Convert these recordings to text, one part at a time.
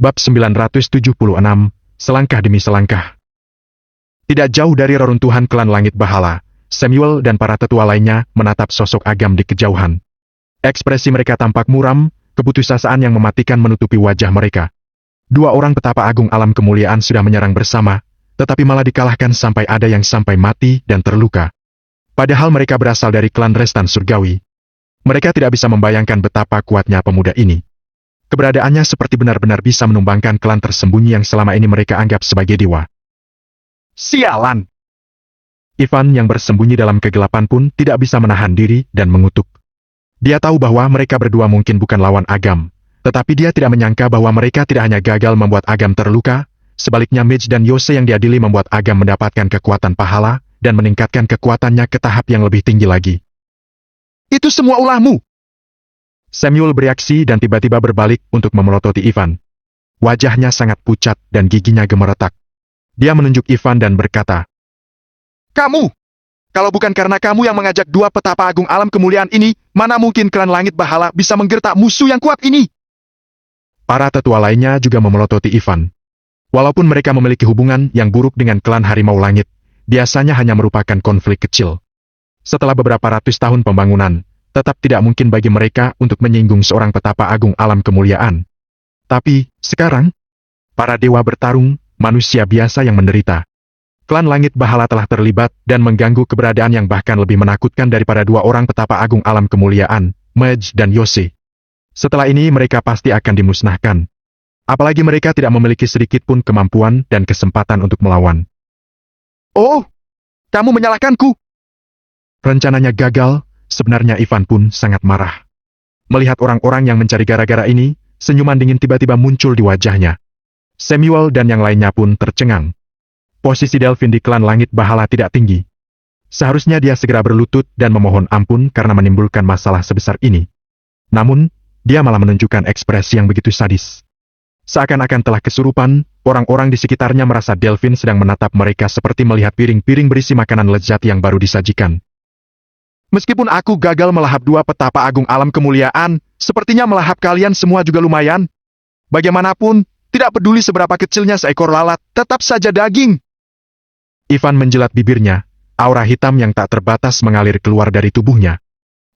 Bab 976, Selangkah demi selangkah. Tidak jauh dari reruntuhan klan Langit Bahala, Samuel dan para tetua lainnya menatap sosok Agam di kejauhan. Ekspresi mereka tampak muram, keputusasaan yang mematikan menutupi wajah mereka. Dua orang petapa agung alam kemuliaan sudah menyerang bersama, tetapi malah dikalahkan sampai ada yang sampai mati dan terluka. Padahal mereka berasal dari klan Restan Surgawi. Mereka tidak bisa membayangkan betapa kuatnya pemuda ini. Keberadaannya seperti benar-benar bisa menumbangkan klan tersembunyi yang selama ini mereka anggap sebagai dewa. Sialan! Ivan yang bersembunyi dalam kegelapan pun tidak bisa menahan diri dan mengutuk. Dia tahu bahwa mereka berdua mungkin bukan lawan Agam, tetapi dia tidak menyangka bahwa mereka tidak hanya gagal membuat Agam terluka, sebaliknya Mage dan Yose yang diadili membuat Agam mendapatkan kekuatan pahala dan meningkatkan kekuatannya ke tahap yang lebih tinggi lagi. Itu semua ulahmu! Samuel bereaksi dan tiba-tiba berbalik untuk memelototi Ivan. Wajahnya sangat pucat dan giginya gemeretak. Dia menunjuk Ivan dan berkata, "Kamu! Kalau bukan karena kamu yang mengajak dua petapa agung alam kemuliaan ini, mana mungkin klan Langit Bahala bisa menggertak musuh yang kuat ini?" Para tetua lainnya juga memelototi Ivan. Walaupun mereka memiliki hubungan yang buruk dengan klan Harimau Langit, biasanya hanya merupakan konflik kecil. Setelah beberapa ratus tahun pembangunan, tetap tidak mungkin bagi mereka untuk menyinggung seorang petapa agung alam kemuliaan. Tapi, sekarang, para dewa bertarung, manusia biasa yang menderita. Klan Langit Bahala telah terlibat dan mengganggu keberadaan yang bahkan lebih menakutkan daripada dua orang petapa agung alam kemuliaan, Mage dan Yose. Setelah ini mereka pasti akan dimusnahkan. Apalagi mereka tidak memiliki sedikit pun kemampuan dan kesempatan untuk melawan. Oh, kamu menyalahkanku! Rencananya gagal. Sebenarnya Ivan pun sangat marah. Melihat orang-orang yang mencari gara-gara ini, senyuman dingin tiba-tiba muncul di wajahnya. Samuel dan yang lainnya pun tercengang. Posisi Delvin di klan Langit Bahala tidak tinggi. Seharusnya dia segera berlutut dan memohon ampun karena menimbulkan masalah sebesar ini. Namun, dia malah menunjukkan ekspresi yang begitu sadis. Seakan-akan telah kesurupan, orang-orang di sekitarnya merasa Delvin sedang menatap mereka seperti melihat piring-piring berisi makanan lezat yang baru disajikan. Meskipun aku gagal melahap dua petapa agung alam kemuliaan, sepertinya melahap kalian semua juga lumayan. Bagaimanapun, tidak peduli seberapa kecilnya seekor lalat, tetap saja daging. Ivan menjelat bibirnya, aura hitam yang tak terbatas mengalir keluar dari tubuhnya.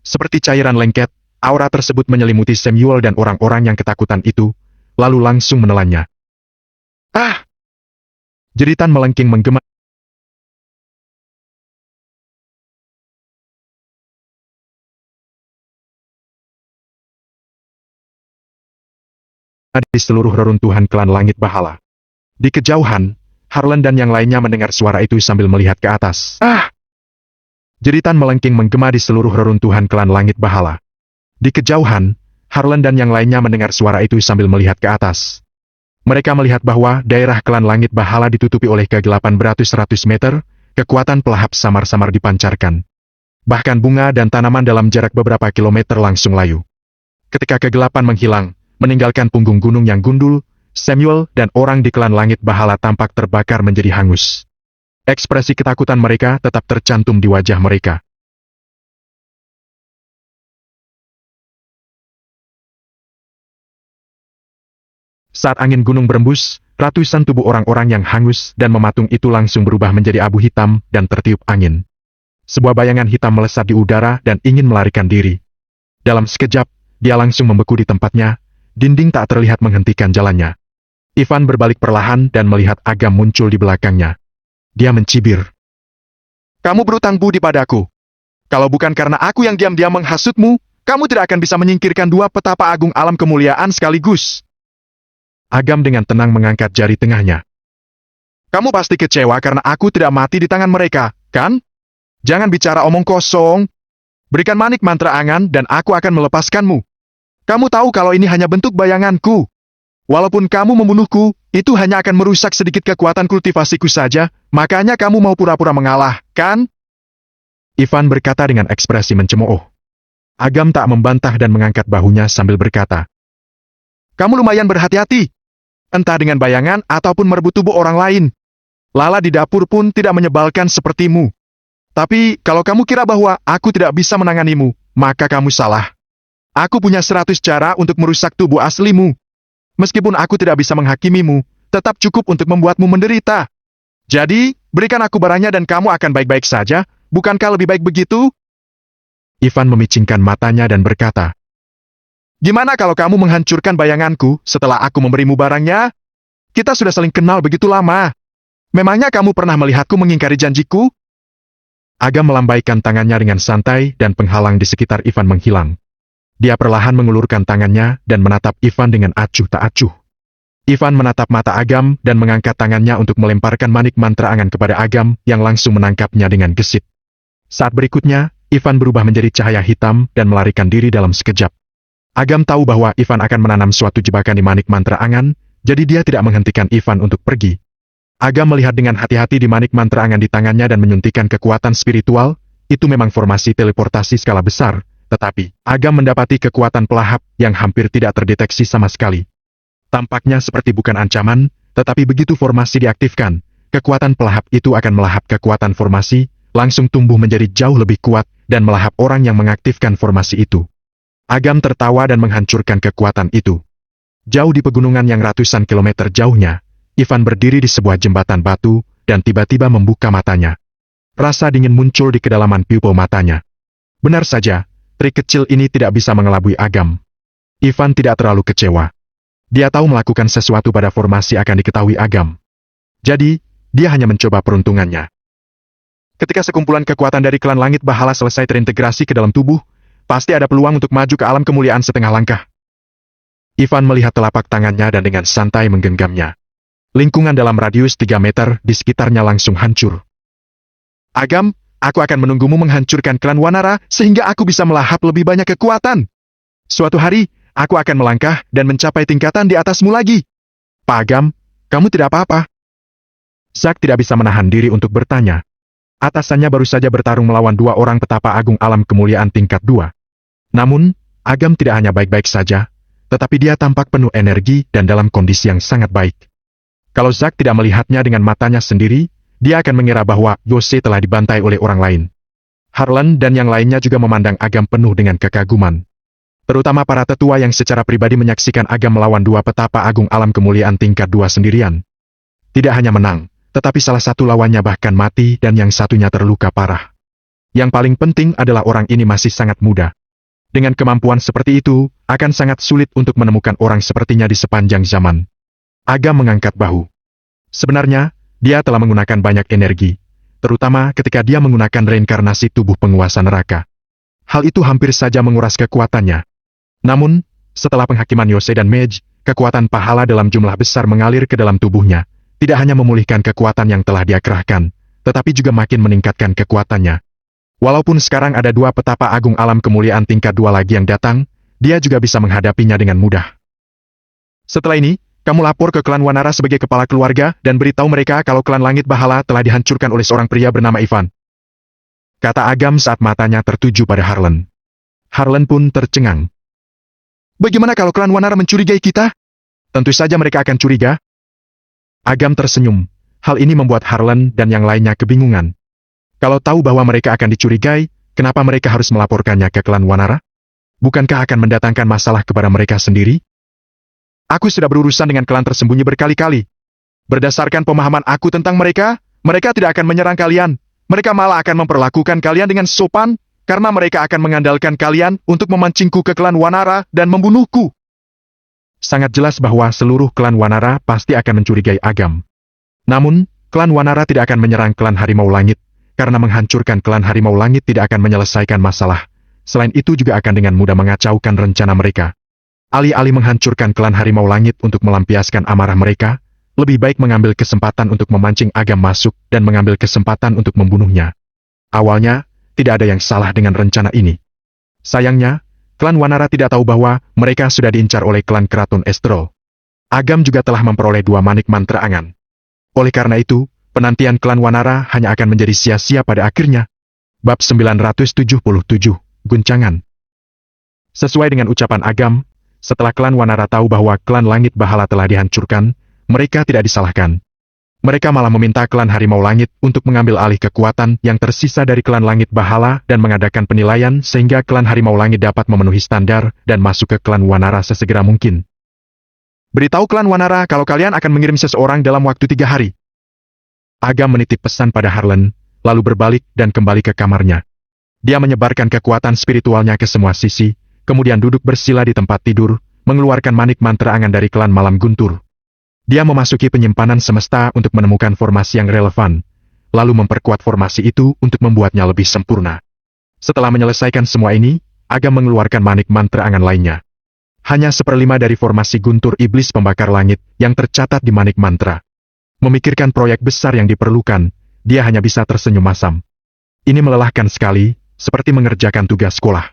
Seperti cairan lengket, aura tersebut menyelimuti Samuel dan orang-orang yang ketakutan itu, lalu langsung menelannya. Ah! Jeritan melengking menggema di seluruh reruntuhan klan Langit Bahala. Di kejauhan, Harlan dan yang lainnya mendengar suara itu sambil melihat ke atas. Ah! Jeritan melengking menggema di seluruh reruntuhan klan Langit Bahala. Di kejauhan, Harlan dan yang lainnya mendengar suara itu sambil melihat ke atas. Mereka melihat bahwa daerah klan Langit Bahala ditutupi oleh kegelapan beratus-ratus meter, kekuatan pelahap samar-samar dipancarkan. Bahkan bunga dan tanaman dalam jarak beberapa kilometer langsung layu. Ketika kegelapan menghilang, meninggalkan punggung gunung yang gundul, Samuel dan orang di klan Langit Bahala tampak terbakar menjadi hangus. Ekspresi ketakutan mereka tetap tercantum di wajah mereka. Saat angin gunung berembus, ratusan tubuh orang-orang yang hangus dan mematung itu langsung berubah menjadi abu hitam dan tertiup angin. Sebuah bayangan hitam melesat di udara dan ingin melarikan diri. Dalam sekejap, dia langsung membeku di tempatnya. Dinding tak terlihat menghentikan jalannya. Ivan berbalik perlahan dan melihat Agam muncul di belakangnya. Dia mencibir. "Kamu berutang budi padaku. Kalau bukan karena aku yang diam-diam menghasutmu, kamu tidak akan bisa menyingkirkan dua petapa agung alam kemuliaan sekaligus." Agam dengan tenang mengangkat jari tengahnya. "Kamu pasti kecewa karena aku tidak mati di tangan mereka, kan? Jangan bicara omong kosong. Berikan manik mantra angan dan aku akan melepaskanmu. Kamu tahu kalau ini hanya bentuk bayanganku. Walaupun kamu membunuhku, itu hanya akan merusak sedikit kekuatan kultivasiku saja, makanya kamu mau pura-pura mengalah, kan?" Ivan berkata dengan ekspresi mencemooh. Agam tak membantah dan mengangkat bahunya sambil berkata, "Kamu lumayan berhati-hati. Entah dengan bayangan ataupun merebut tubuh orang lain. Lala di dapur pun tidak menyebalkan sepertimu. Tapi, kalau kamu kira bahwa aku tidak bisa menanganimu, maka kamu salah. Aku punya 100 cara untuk merusak tubuh aslimu. Meskipun aku tidak bisa menghakimimu, tetap cukup untuk membuatmu menderita. Jadi, berikan aku barangnya dan kamu akan baik-baik saja, bukankah lebih baik begitu? Ivan memicingkan matanya dan berkata, "Gimana kalau kamu menghancurkan bayanganku setelah aku memberimu barangnya? Kita sudah saling kenal begitu lama. Memangnya kamu pernah melihatku mengingkari janjiku?" Agam melambaikan tangannya dengan santai dan penghalang di sekitar Ivan menghilang. Dia perlahan mengulurkan tangannya dan menatap Ivan dengan acuh tak acuh. Ivan menatap mata Agam dan mengangkat tangannya untuk melemparkan manik mantra angan kepada Agam yang langsung menangkapnya dengan gesit. Saat berikutnya, Ivan berubah menjadi cahaya hitam dan melarikan diri dalam sekejap. Agam tahu bahwa Ivan akan menanam suatu jebakan di manik mantra angan, jadi dia tidak menghentikan Ivan untuk pergi. Agam melihat dengan hati-hati di manik mantra angan di tangannya dan menyuntikkan kekuatan spiritual. Itu memang formasi teleportasi skala besar, tetapi Agam mendapati kekuatan pelahap yang hampir tidak terdeteksi sama sekali. Tampaknya seperti bukan ancaman, tetapi begitu formasi diaktifkan, kekuatan pelahap itu akan melahap kekuatan formasi, langsung tumbuh menjadi jauh lebih kuat dan melahap orang yang mengaktifkan formasi itu. Agam tertawa dan menghancurkan kekuatan itu. Jauh di pegunungan yang ratusan kilometer jauhnya, Ivan berdiri di sebuah jembatan batu dan tiba-tiba membuka matanya. Rasa dingin muncul di kedalaman pupil matanya. Benar saja, trik kecil ini tidak bisa mengelabui Agam. Ivan tidak terlalu kecewa. Dia tahu melakukan sesuatu pada formasi akan diketahui Agam. Jadi, dia hanya mencoba peruntungannya. Ketika sekumpulan kekuatan dari klan Langit Bahala selesai terintegrasi ke dalam tubuh, pasti ada peluang untuk maju ke alam kemuliaan setengah langkah. Ivan melihat telapak tangannya dan dengan santai menggenggamnya. Lingkungan dalam radius 3 meter di sekitarnya langsung hancur. "Agam, aku akan menunggumu menghancurkan klan Wanara sehingga aku bisa melahap lebih banyak kekuatan. Suatu hari, aku akan melangkah dan mencapai tingkatan di atasmu lagi." "Pak Agam, kamu tidak apa-apa?" Zack tidak bisa menahan diri untuk bertanya. Atasannya baru saja bertarung melawan 2 orang petapa agung alam kemuliaan tingkat 2. Namun, Agam tidak hanya baik-baik saja, tetapi dia tampak penuh energi dan dalam kondisi yang sangat baik. Kalau Zack tidak melihatnya dengan matanya sendiri, dia akan mengira bahwa Yose telah dibantai oleh orang lain. Harlan dan yang lainnya juga memandang Agam penuh dengan kekaguman. Terutama para tetua yang secara pribadi menyaksikan Agam melawan 2 petapa agung alam kemuliaan tingkat 2 sendirian. Tidak hanya menang, tetapi salah satu lawannya bahkan mati dan yang satunya terluka parah. Yang paling penting adalah orang ini masih sangat muda. Dengan kemampuan seperti itu, akan sangat sulit untuk menemukan orang sepertinya di sepanjang zaman. Agam mengangkat bahu. Sebenarnya, dia telah menggunakan banyak energi, terutama ketika dia menggunakan reinkarnasi tubuh penguasa neraka. Hal itu hampir saja menguras kekuatannya. Namun, setelah penghakiman Yose dan Mage, kekuatan pahala dalam jumlah besar mengalir ke dalam tubuhnya, tidak hanya memulihkan kekuatan yang telah dia kerahkan, tetapi juga makin meningkatkan kekuatannya. Walaupun sekarang ada 2 petapa agung alam kemuliaan tingkat 2 lagi yang datang, dia juga bisa menghadapinya dengan mudah. "Setelah ini, kamu lapor ke klan Wanara sebagai kepala keluarga dan beritahu mereka kalau klan Langit Bahala telah dihancurkan oleh seorang pria bernama Ivan," kata Agam saat matanya tertuju pada Harlan. Harlan pun tercengang. "Bagaimana kalau klan Wanara mencurigai kita? Tentu saja mereka akan curiga." Agam tersenyum. Hal ini membuat Harlan dan yang lainnya kebingungan. Kalau tahu bahwa mereka akan dicurigai, kenapa mereka harus melaporkannya ke klan Wanara? Bukankah akan mendatangkan masalah kepada mereka sendiri? "Aku sudah berurusan dengan klan tersembunyi berkali-kali. Berdasarkan pemahaman aku tentang mereka, mereka tidak akan menyerang kalian. Mereka malah akan memperlakukan kalian dengan sopan, karena mereka akan mengandalkan kalian untuk memancingku ke klan Wanara dan membunuhku." Sangat jelas bahwa seluruh klan Wanara pasti akan mencurigai Agam. Namun, klan Wanara tidak akan menyerang klan Harimau Langit, karena menghancurkan klan Harimau Langit tidak akan menyelesaikan masalah. Selain itu juga akan dengan mudah mengacaukan rencana mereka. Alih-alih menghancurkan klan Harimau Langit untuk melampiaskan amarah mereka, lebih baik mengambil kesempatan untuk memancing Agam masuk dan mengambil kesempatan untuk membunuhnya. Awalnya, tidak ada yang salah dengan rencana ini. Sayangnya, klan Wanara tidak tahu bahwa mereka sudah diincar oleh klan Keraton Estrol. Agam juga telah memperoleh 2 manik mantra angan. Oleh karena itu, penantian klan Wanara hanya akan menjadi sia-sia pada akhirnya. Bab 977, Guncangan. Sesuai dengan ucapan Agam, setelah klan Wanara tahu bahwa klan Langit Bahala telah dihancurkan, mereka tidak disalahkan. Mereka malah meminta klan Harimau Langit untuk mengambil alih kekuatan yang tersisa dari klan Langit Bahala dan mengadakan penilaian sehingga klan Harimau Langit dapat memenuhi standar dan masuk ke klan Wanara sesegera mungkin. Beritahu klan Wanara kalau kalian akan mengirim seseorang dalam waktu 3 hari. Agam menitip pesan pada Harlan, lalu berbalik dan kembali ke kamarnya. Dia menyebarkan kekuatan spiritualnya ke semua sisi, kemudian duduk bersila di tempat tidur, mengeluarkan manik mantra angan dari klan Malam Guntur. Dia memasuki penyimpanan semesta untuk menemukan formasi yang relevan, lalu memperkuat formasi itu untuk membuatnya lebih sempurna. Setelah menyelesaikan semua ini, Agam mengeluarkan manik mantra angan lainnya. Hanya 1/5 dari formasi Guntur Iblis Pembakar Langit yang tercatat di manik mantra. Memikirkan proyek besar yang diperlukan, dia hanya bisa tersenyum masam. Ini melelahkan sekali, seperti mengerjakan tugas sekolah.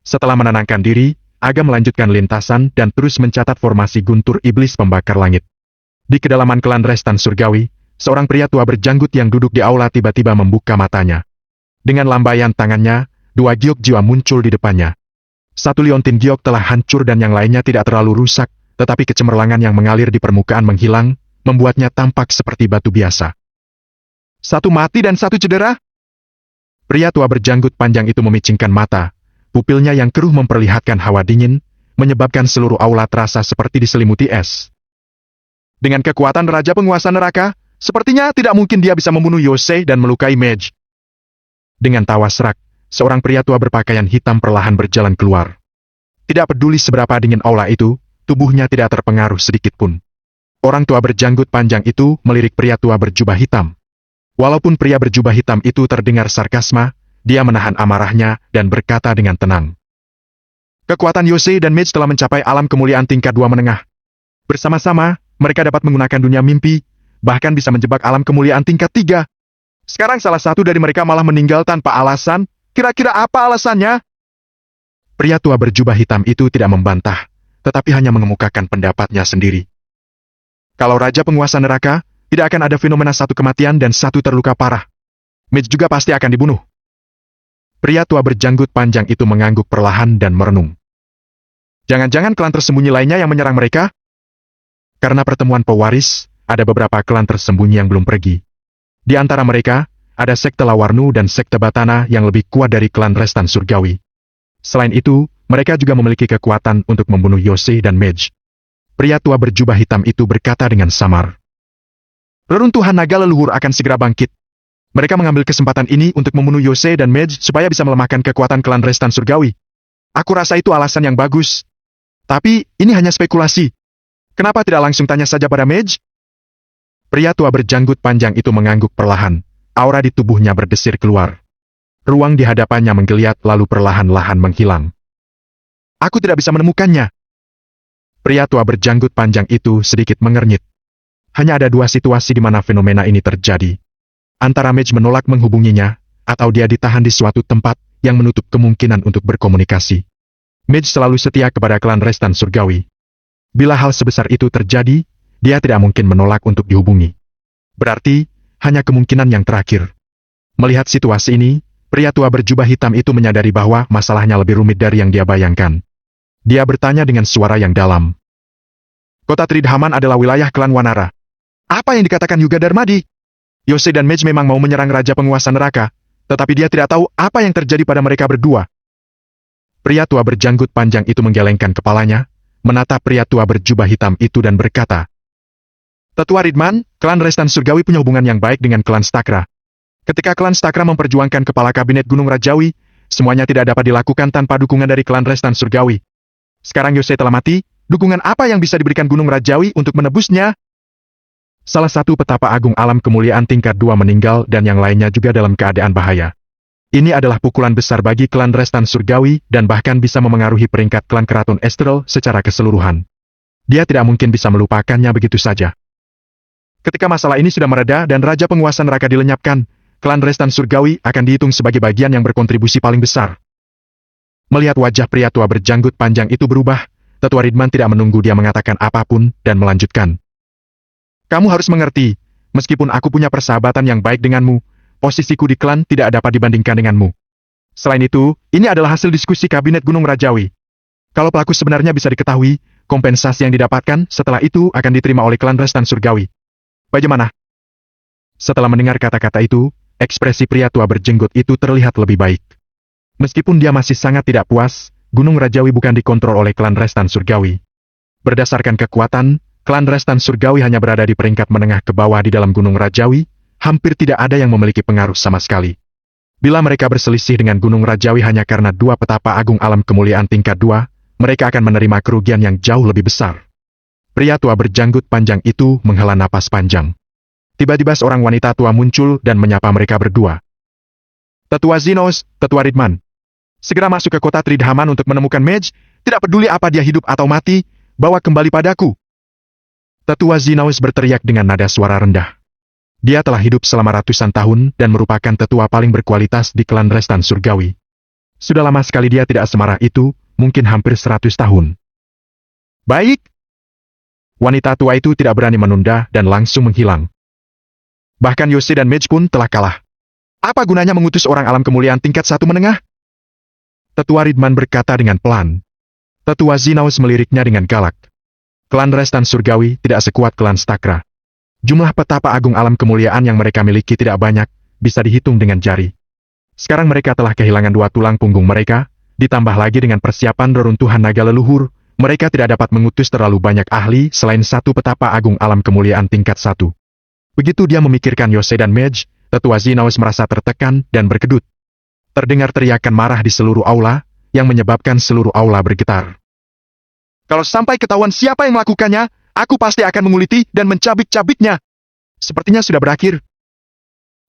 Setelah menenangkan diri, Agam melanjutkan lintasan dan terus mencatat formasi Guntur Iblis Pembakar Langit. Di kedalaman klan Restan Surgawi, seorang pria tua berjanggut yang duduk di aula tiba-tiba membuka matanya. Dengan lambaian tangannya, 2 giok jiwa muncul di depannya. Satu liontin giok telah hancur dan yang lainnya tidak terlalu rusak, tetapi kecemerlangan yang mengalir di permukaan menghilang, membuatnya tampak seperti batu biasa. Satu mati dan satu cedera? Pria tua berjanggut panjang itu memicingkan mata. Pupilnya yang keruh memperlihatkan hawa dingin, menyebabkan seluruh aula terasa seperti diselimuti es. Dengan kekuatan Raja Penguasa Neraka, sepertinya tidak mungkin dia bisa membunuh Yosei dan melukai Mage. Dengan tawa serak, seorang pria tua berpakaian hitam perlahan berjalan keluar. Tidak peduli seberapa dingin aula itu, tubuhnya tidak terpengaruh sedikit pun. Orang tua berjanggut panjang itu melirik pria tua berjubah hitam. Walaupun pria berjubah hitam itu terdengar sarkasma, dia menahan amarahnya dan berkata dengan tenang. Kekuatan Yosei dan Mage telah mencapai alam kemuliaan tingkat 2 menengah. Bersama-sama, mereka dapat menggunakan dunia mimpi, bahkan bisa menjebak alam kemuliaan tingkat 3. Sekarang salah satu dari mereka malah meninggal tanpa alasan, kira-kira apa alasannya? Pria tua berjubah hitam itu tidak membantah, tetapi hanya mengemukakan pendapatnya sendiri. Kalau Raja Penguasa Neraka, tidak akan ada fenomena satu kematian dan satu terluka parah. Mage juga pasti akan dibunuh. Pria tua berjanggut panjang itu mengangguk perlahan dan merenung. Jangan-jangan klan tersembunyi lainnya yang menyerang mereka? Karena pertemuan pewaris, ada beberapa klan tersembunyi yang belum pergi. Di antara mereka, ada sekte Lawarnu dan sekte Batana yang lebih kuat dari klan Restan Surgawi. Selain itu, mereka juga memiliki kekuatan untuk membunuh Yosei dan Mage. Pria tua berjubah hitam itu berkata dengan samar. Reruntuhan naga leluhur akan segera bangkit. Mereka mengambil kesempatan ini untuk membunuh Yosei dan Mage supaya bisa melemahkan kekuatan klan Restan Surgawi. Aku rasa itu alasan yang bagus. Tapi, ini hanya spekulasi. Kenapa tidak langsung tanya saja pada Mage? Pria tua berjanggut panjang itu mengangguk perlahan. Aura di tubuhnya berdesir keluar. Ruang di hadapannya menggeliat lalu perlahan-lahan menghilang. Aku tidak bisa menemukannya. Pria tua berjanggut panjang itu sedikit mengernyit. Hanya ada 2 situasi di mana fenomena ini terjadi. Antara Mage menolak menghubunginya, atau dia ditahan di suatu tempat yang menutup kemungkinan untuk berkomunikasi. Mage selalu setia kepada klan Restan Surgawi. Bila hal sebesar itu terjadi, dia tidak mungkin menolak untuk dihubungi. Berarti, hanya kemungkinan yang terakhir. Melihat situasi ini, pria tua berjubah hitam itu menyadari bahwa masalahnya lebih rumit dari yang dia bayangkan. Dia bertanya dengan suara yang dalam. Kota Tridhaman adalah wilayah klan Wanara. Apa yang dikatakan Yuga Darmadi? Yosei dan Mage memang mau menyerang Raja Penguasa Neraka, tetapi dia tidak tahu apa yang terjadi pada mereka berdua. Pria tua berjanggut panjang itu menggelengkan kepalanya, menatap pria tua berjubah hitam itu dan berkata, Tetua Ridman, klan Restan Surgawi punya hubungan yang baik dengan klan Stakra. Ketika klan Stakra memperjuangkan kepala kabinet Gunung Rajawi, semuanya tidak dapat dilakukan tanpa dukungan dari klan Restan Surgawi. Sekarang Yosei telah mati, dukungan apa yang bisa diberikan Gunung Rajawi untuk menebusnya? Salah satu petapa agung alam kemuliaan tingkat 2 meninggal dan yang lainnya juga dalam keadaan bahaya. Ini adalah pukulan besar bagi klan Restan Surgawi dan bahkan bisa memengaruhi peringkat klan Keraton Estral secara keseluruhan. Dia tidak mungkin bisa melupakannya begitu saja. Ketika masalah ini sudah mereda dan Raja Penguasa Neraka dilenyapkan, klan Restan Surgawi akan dihitung sebagai bagian yang berkontribusi paling besar. Melihat wajah pria tua berjanggut panjang itu berubah, Tetua Ridman tidak menunggu dia mengatakan apapun dan melanjutkan. Kamu harus mengerti, meskipun aku punya persahabatan yang baik denganmu, posisiku di klan tidak dapat dibandingkan denganmu. Selain itu, ini adalah hasil diskusi kabinet Gunung Rajawi. Kalau pelaku sebenarnya bisa diketahui, kompensasi yang didapatkan setelah itu akan diterima oleh klan Restan Surgawi. Bagaimana? Setelah mendengar kata-kata itu, ekspresi pria tua berjenggot itu terlihat lebih baik. Meskipun dia masih sangat tidak puas, Gunung Rajawi bukan dikontrol oleh klan Restan Surgawi. Berdasarkan kekuatan, klan Restan Surgawi hanya berada di peringkat menengah ke bawah di dalam Gunung Rajawi, hampir tidak ada yang memiliki pengaruh sama sekali. Bila mereka berselisih dengan Gunung Rajawi hanya karena dua petapa agung alam kemuliaan tingkat 2, mereka akan menerima kerugian yang jauh lebih besar. Pria tua berjanggut panjang itu menghela napas panjang. Tiba-tiba seorang wanita tua muncul dan menyapa mereka berdua. Tetua Zinos, Tetua Ridman. Segera masuk ke kota Tridhaman untuk menemukan Mage, tidak peduli apa dia hidup atau mati, bawa kembali padaku. Tetua Zinos berteriak dengan nada suara rendah. Dia telah hidup selama ratusan tahun dan merupakan tetua paling berkualitas di klan Restan Surgawi. Sudah lama sekali dia tidak semarah itu, mungkin hampir 100 tahun. Baik. Wanita tua itu tidak berani menunda dan langsung menghilang. Bahkan Yose dan Mage pun telah kalah. Apa gunanya mengutus orang alam kemuliaan tingkat 1 menengah? Tetua Ridman berkata dengan pelan. Tetua Zinaus meliriknya dengan galak. Klan Restan Surgawi tidak sekuat klan Stakra. Jumlah petapa agung alam kemuliaan yang mereka miliki tidak banyak, bisa dihitung dengan jari. Sekarang mereka telah kehilangan 2 tulang punggung mereka, ditambah lagi dengan persiapan reruntuhan naga leluhur, mereka tidak dapat mengutus terlalu banyak ahli selain 1 petapa agung alam kemuliaan tingkat 1. Begitu dia memikirkan Yose dan Mage, Tetua Zinaus merasa tertekan dan berkedut. Terdengar teriakan marah di seluruh aula, yang menyebabkan seluruh aula bergetar. Kalau sampai ketahuan siapa yang melakukannya, aku pasti akan menguliti dan mencabik-cabiknya. Sepertinya sudah berakhir.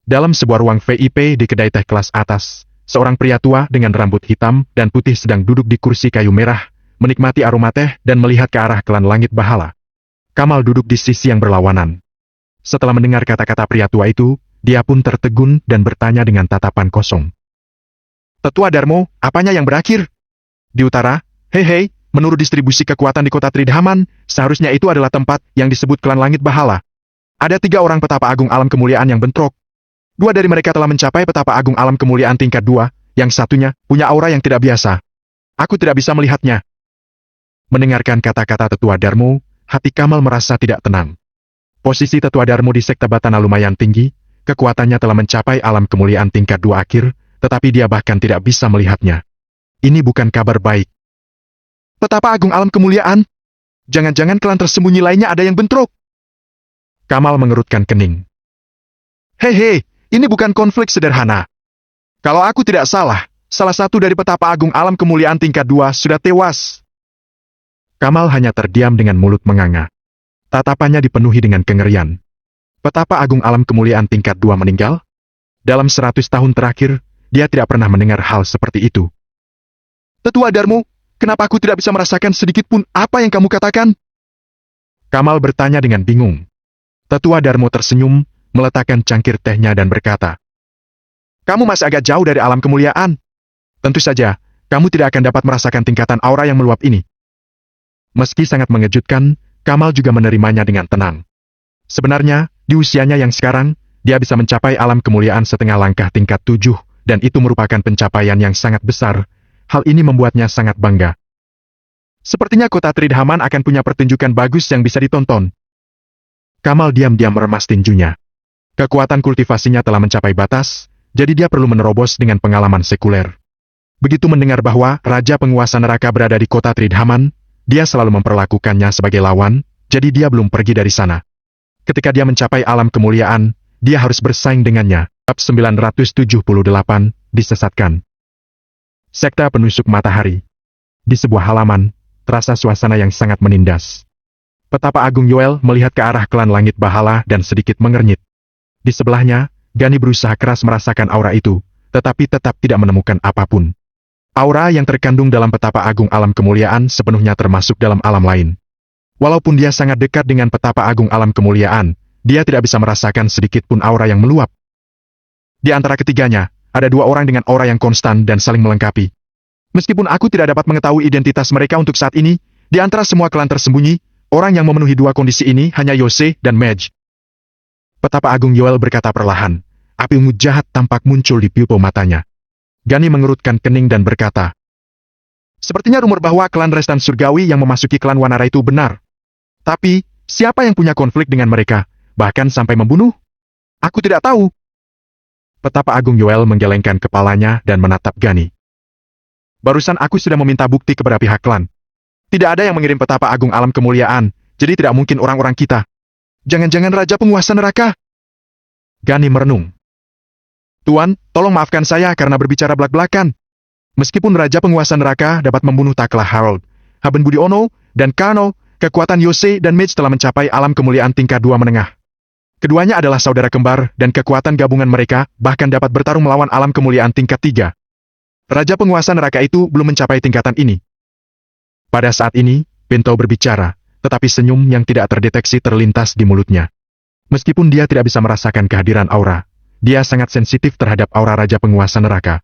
Dalam sebuah ruang VIP di kedai teh kelas atas, seorang pria tua dengan rambut hitam dan putih sedang duduk di kursi kayu merah, menikmati aroma teh dan melihat ke arah klan Langit Bahala. Kamal duduk di sisi yang berlawanan. Setelah mendengar kata-kata pria tua itu, dia pun tertegun dan bertanya dengan tatapan kosong. Tetua Darmo, apanya yang berakhir? Di utara, hei, menurut distribusi kekuatan di kota Tridhaman, seharusnya itu adalah tempat yang disebut klan Langit Bahala. Ada 3 orang petapa agung alam kemuliaan yang bentrok. 2 dari mereka telah mencapai petapa agung alam kemuliaan tingkat 2, yang satunya punya aura yang tidak biasa. Aku tidak bisa melihatnya. Mendengarkan kata-kata Tetua Darmo, hati Kamal merasa tidak tenang. Posisi Tetua Darmo di Sekte Batana lumayan tinggi, kekuatannya telah mencapai alam kemuliaan tingkat 2 akhir, tetapi dia bahkan tidak bisa melihatnya. Ini bukan kabar baik. Petapa agung alam kemuliaan? Jangan-jangan klan tersembunyi lainnya ada yang bentrok? Kamal mengerutkan kening. Hei, ini bukan konflik sederhana. Kalau aku tidak salah, salah satu dari petapa agung alam kemuliaan tingkat 2 sudah tewas. Kamal hanya terdiam dengan mulut menganga. Tatapannya dipenuhi dengan kengerian. Petapa agung alam kemuliaan tingkat 2 meninggal? Dalam 100 tahun terakhir, dia tidak pernah mendengar hal seperti itu. Tetua Darmo, kenapa aku tidak bisa merasakan sedikit pun apa yang kamu katakan? Kamal bertanya dengan bingung. Tetua Darmo tersenyum, meletakkan cangkir tehnya dan berkata, kamu masih agak jauh dari alam kemuliaan. Tentu saja, kamu tidak akan dapat merasakan tingkatan aura yang meluap ini. Meski sangat mengejutkan, Kamal juga menerimanya dengan tenang. Sebenarnya, di usianya yang sekarang, dia bisa mencapai alam kemuliaan setengah langkah tingkat 7, dan itu merupakan pencapaian yang sangat besar. Hal ini membuatnya sangat bangga. Sepertinya kota Tridhaman akan punya pertunjukan bagus yang bisa ditonton. Kamal diam-diam meremas tinjunya. Kekuatan kultivasinya telah mencapai batas, jadi dia perlu menerobos dengan pengalaman sekuler. Begitu mendengar bahwa Raja Penguasa Neraka berada di kota Tridhaman, dia selalu memperlakukannya sebagai lawan, jadi dia belum pergi dari sana. Ketika dia mencapai alam kemuliaan, dia harus bersaing dengannya. Bab 978, disesatkan. Sekte Penusuk Matahari. Di sebuah halaman, terasa suasana yang sangat menindas. Petapa Agung Yoel melihat ke arah klan Langit Bahala dan sedikit mengernyit. Di sebelahnya, Gani berusaha keras merasakan aura itu, tetapi tetap tidak menemukan apapun. Aura yang terkandung dalam petapa agung alam kemuliaan sepenuhnya termasuk dalam alam lain. Walaupun dia sangat dekat dengan petapa agung alam kemuliaan, dia tidak bisa merasakan sedikit pun aura yang meluap. Di antara ketiganya, ada 2 orang dengan aura yang konstan dan saling melengkapi. Meskipun aku tidak dapat mengetahui identitas mereka untuk saat ini, di antara semua klan tersembunyi, orang yang memenuhi 2 kondisi ini hanya Yose dan Mage. Petapa Agung Yoel berkata perlahan, api ungu jahat tampak muncul di pupil matanya. Gani mengerutkan kening dan berkata, sepertinya rumor bahwa klan Restan Surgawi yang memasuki klan Wanara itu benar. Tapi, siapa yang punya konflik dengan mereka, bahkan sampai membunuh? Aku tidak tahu. Petapa Agung Yoel menggelengkan kepalanya dan menatap Gani. Barusan aku sudah meminta bukti kepada pihak klan. Tidak ada yang mengirim petapa agung alam kemuliaan, jadi tidak mungkin orang-orang kita. Jangan-jangan Raja Penguasa Neraka? Gani merenung. Tuan, tolong maafkan saya karena berbicara belak-belakan. Meskipun Raja Penguasa Neraka dapat membunuh Takla Harold, Haben Budiono, dan Kano, kekuatan Yose dan Mage telah mencapai alam kemuliaan tingkat 2 menengah. Keduanya adalah saudara kembar dan kekuatan gabungan mereka bahkan dapat bertarung melawan alam kemuliaan tingkat 3. Raja Penguasa Neraka itu belum mencapai tingkatan ini. Pada saat ini, Pinto berbicara, tetapi senyum yang tidak terdeteksi terlintas di mulutnya. Meskipun dia tidak bisa merasakan kehadiran aura, dia sangat sensitif terhadap aura Raja Penguasa Neraka.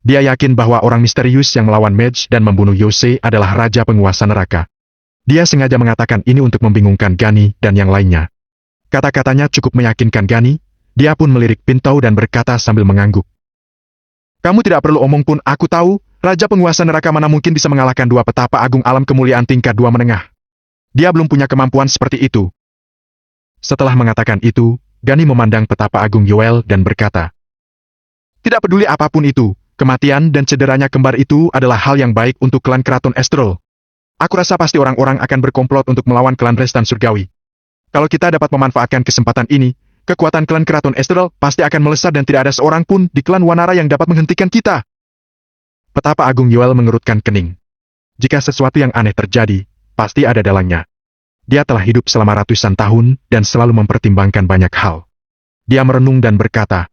Dia yakin bahwa orang misterius yang melawan Mage dan membunuh Yose adalah Raja Penguasa Neraka. Dia sengaja mengatakan ini untuk membingungkan Gani dan yang lainnya. Kata-katanya cukup meyakinkan Gani, dia pun melirik Pinto dan berkata sambil mengangguk. Kamu tidak perlu omong pun aku tahu, Raja Penguasa Neraka mana mungkin bisa mengalahkan 2 petapa agung alam kemuliaan tingkat 2 menengah. Dia belum punya kemampuan seperti itu. Setelah mengatakan itu, Gani memandang petapa agung Yoel dan berkata, tidak peduli apapun itu, kematian dan cederanya kembar itu adalah hal yang baik untuk klan Keraton Estrel. Aku rasa pasti orang-orang akan berkomplot untuk melawan klan Restan Surgawi. Kalau kita dapat memanfaatkan kesempatan ini, kekuatan klan Keraton Estrel pasti akan melesat dan tidak ada seorang pun di klan Wanara yang dapat menghentikan kita. Petapa Agung Yoel mengerutkan kening. Jika sesuatu yang aneh terjadi, pasti ada dalangnya. Dia telah hidup selama ratusan tahun dan selalu mempertimbangkan banyak hal. Dia merenung dan berkata,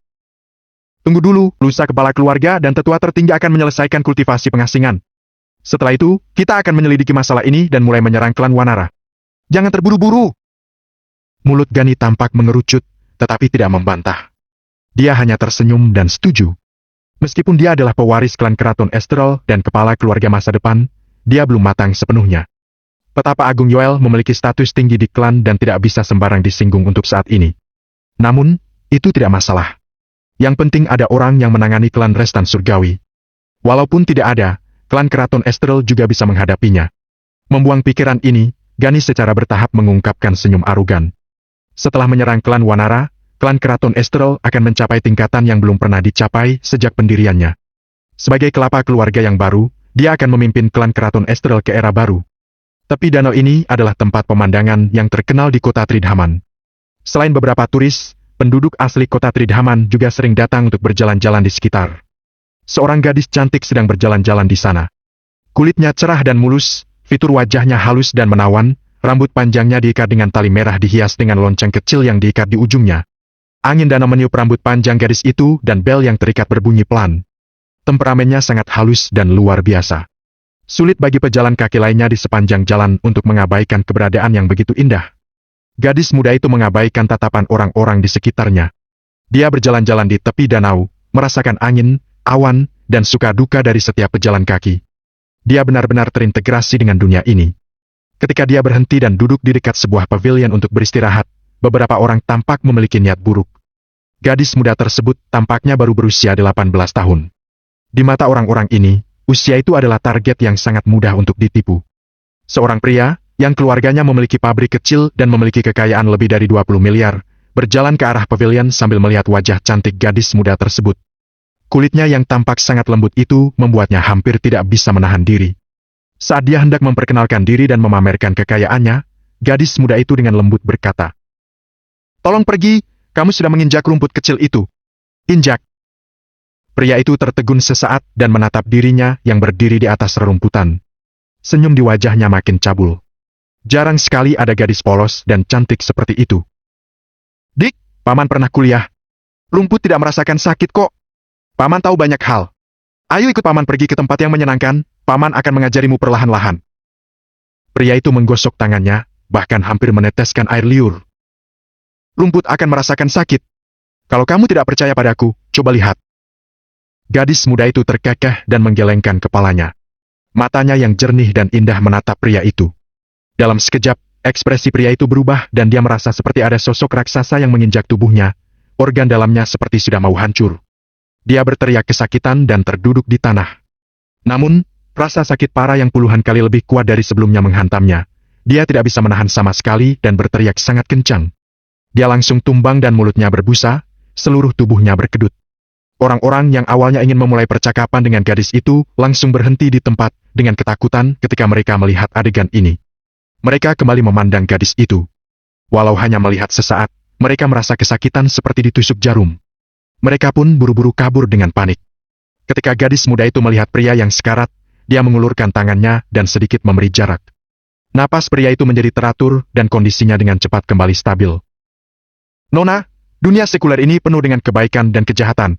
tunggu dulu, lusa kepala keluarga dan tetua tertinggi akan menyelesaikan kultivasi pengasingan. Setelah itu, kita akan menyelidiki masalah ini dan mulai menyerang klan Wanara. Jangan terburu-buru. Mulut Gani tampak mengerucut, tetapi tidak membantah. Dia hanya tersenyum dan setuju. Meskipun dia adalah pewaris klan Keraton Estrel dan kepala keluarga masa depan, dia belum matang sepenuhnya. Petapa Agung Yoel memiliki status tinggi di klan dan tidak bisa sembarang disinggung untuk saat ini. Namun, itu tidak masalah. Yang penting ada orang yang menangani klan Restan Surgawi. Walaupun tidak ada, klan Keraton Estrel juga bisa menghadapinya. Membuang pikiran ini, Gani secara bertahap mengungkapkan senyum arogan. Setelah menyerang klan Wanara, klan Keraton Estrel akan mencapai tingkatan yang belum pernah dicapai sejak pendiriannya. Sebagai kelapa keluarga yang baru, dia akan memimpin klan Keraton Estrel ke era baru. Tepi danau ini adalah tempat pemandangan yang terkenal di kota Tridhaman. Selain beberapa turis, penduduk asli kota Tridhaman juga sering datang untuk berjalan-jalan di sekitar. Seorang gadis cantik sedang berjalan-jalan di sana. Kulitnya cerah dan mulus, fitur wajahnya halus dan menawan, rambut panjangnya diikat dengan tali merah dihias dengan lonceng kecil yang diikat di ujungnya. Angin danau meniup rambut panjang gadis itu dan bel yang terikat berbunyi pelan. Temperamennya sangat halus dan luar biasa. Sulit bagi pejalan kaki lainnya di sepanjang jalan untuk mengabaikan keberadaan yang begitu indah. Gadis muda itu mengabaikan tatapan orang-orang di sekitarnya. Dia berjalan-jalan di tepi danau, merasakan angin, awan, dan suka duka dari setiap pejalan kaki. Dia benar-benar terintegrasi dengan dunia ini. Ketika dia berhenti dan duduk di dekat sebuah pavilion untuk beristirahat, beberapa orang tampak memiliki niat buruk. Gadis muda tersebut tampaknya baru berusia 18 tahun. Di mata orang-orang ini, usia itu adalah target yang sangat mudah untuk ditipu. Seorang pria, yang keluarganya memiliki pabrik kecil dan memiliki kekayaan lebih dari 20 miliar, berjalan ke arah pavilion sambil melihat wajah cantik gadis muda tersebut. Kulitnya yang tampak sangat lembut itu membuatnya hampir tidak bisa menahan diri. Saat dia hendak memperkenalkan diri dan memamerkan kekayaannya, gadis muda itu dengan lembut berkata, tolong pergi, kamu sudah menginjak rumput kecil itu. Injak. Pria itu tertegun sesaat dan menatap dirinya yang berdiri di atas rerumputan. Senyum di wajahnya makin cabul. Jarang sekali ada gadis polos dan cantik seperti itu. Dik, paman pernah kuliah. Rumput tidak merasakan sakit kok. Paman tahu banyak hal. Ayo ikut paman pergi ke tempat yang menyenangkan, paman akan mengajarimu perlahan-lahan. Pria itu menggosok tangannya, bahkan hampir meneteskan air liur. Rumput akan merasakan sakit. Kalau kamu tidak percaya padaku, coba lihat. Gadis muda itu terkekeh dan menggelengkan kepalanya. Matanya yang jernih dan indah menatap pria itu. Dalam sekejap, ekspresi pria itu berubah dan dia merasa seperti ada sosok raksasa yang menginjak tubuhnya, organ dalamnya seperti sudah mau hancur. Dia berteriak kesakitan dan terduduk di tanah. Namun, rasa sakit parah yang puluhan kali lebih kuat dari sebelumnya menghantamnya. Dia tidak bisa menahan sama sekali dan berteriak sangat kencang. Dia langsung tumbang dan mulutnya berbusa, seluruh tubuhnya berkedut. Orang-orang yang awalnya ingin memulai percakapan dengan gadis itu langsung berhenti di tempat dengan ketakutan ketika mereka melihat adegan ini. Mereka kembali memandang gadis itu. Walau hanya melihat sesaat, mereka merasa kesakitan seperti ditusuk jarum. Mereka pun buru-buru kabur dengan panik. Ketika gadis muda itu melihat pria yang sekarat, dia mengulurkan tangannya dan sedikit memberi jarak. Napas pria itu menjadi teratur dan kondisinya dengan cepat kembali stabil. Nona, dunia sekuler ini penuh dengan kebaikan dan kejahatan.